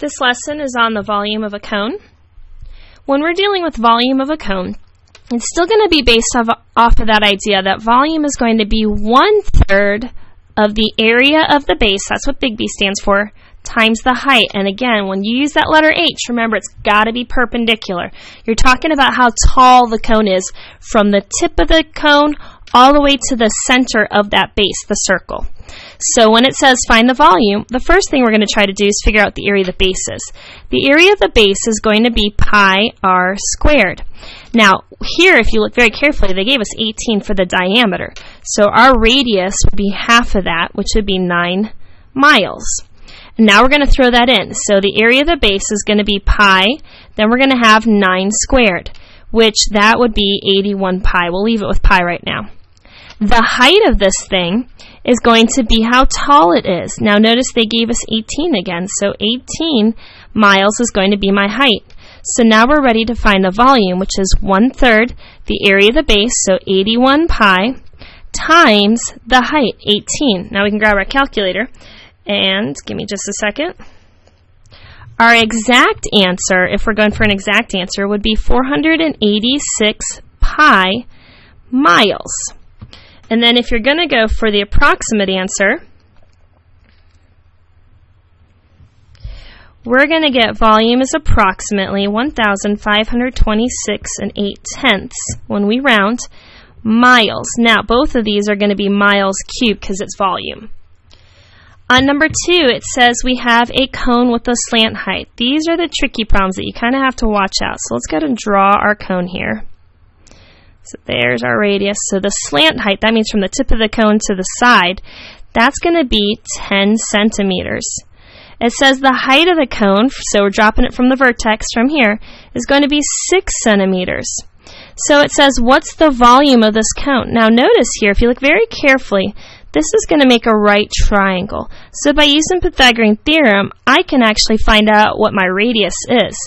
This lesson is on the volume of a cone. When we're dealing with volume of a cone, it's still going to be based off of that idea that volume is going to be 1/3 of the area of the base, that's what big B stands for, times the height. And again, when you use that letter H, remember it's got to be perpendicular. You're talking about how tall the cone is from the tip of the cone all the way to the center of that base, the circle. So when it says find the volume, the first thing we're going to try to do is figure out the area of the base is. The area of the base is going to be pi r squared. Now here, if you look very carefully, they gave us 18 for the diameter. So our radius would be half of that, which would be 9 miles. And now we're going to throw that in. So the area of the base is going to be pi, then we're going to have 9 squared, which that would be 81 pi. We'll leave it with pi right now. The height of this thing is going to be how tall it is. Now notice they gave us 18 again, so 18 miles is going to be my height. So now we're ready to find the volume, which is 1/3 the area of the base, so 81 pi, times the height, 18. Now we can grab our calculator, and give me just a second. Our exact answer, if we're going for an exact answer, would be 486 pi miles. And then if you're going to go for the approximate answer, we're going to get volume is approximately 1,526 8/10 when we round miles. Now both of these are going to be miles cubed because it's volume. On number 2, it says we have a cone with a slant height. These are the tricky problems that you kind of have to watch out. So let's go ahead and draw our cone here. So there's our radius. So the slant height, that means from the tip of the cone to the side, that's going to be 10 centimeters. It says the height of the cone, so we're dropping it from the vertex from here, is going to be 6 centimeters. So it says, what's the volume of this cone? Now notice here, if you look very carefully, this is going to make a right triangle. So by using Pythagorean theorem, I can actually find out what my radius is.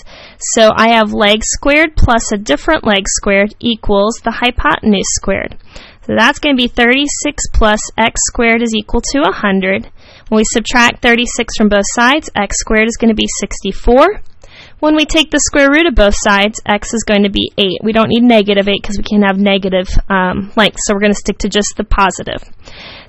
So I have leg squared plus a different leg squared equals the hypotenuse squared. So that's going to be 36 plus x squared is equal to 100. When we subtract 36 from both sides, x squared is going to be 64. When we take the square root of both sides, x is going to be 8. We don't need negative 8 because we can have negative length, so we're going to stick to just the positive.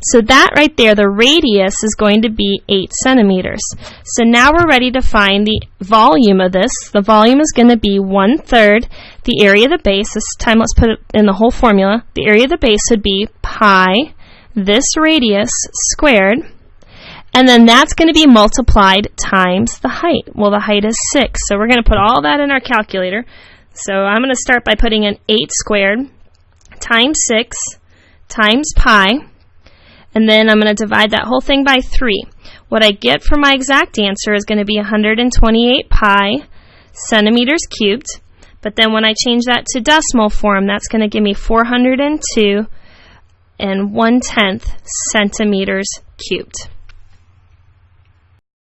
So that right there, the radius is going to be 8 centimeters. So now we're ready to find the volume of this. The volume is going to be 1/3 the area of the base. This time let's put it in the whole formula. The area of the base would be pi, this radius, squared. And then that's going to be multiplied times the height. Well, the height is 6, so we're going to put all that in our calculator. So I'm going to start by putting in 8 squared times 6 times pi, and then I'm going to divide that whole thing by 3. What I get for my exact answer is going to be 128 pi centimeters cubed, but then when I change that to decimal form, that's going to give me 402 1/10 centimeters cubed.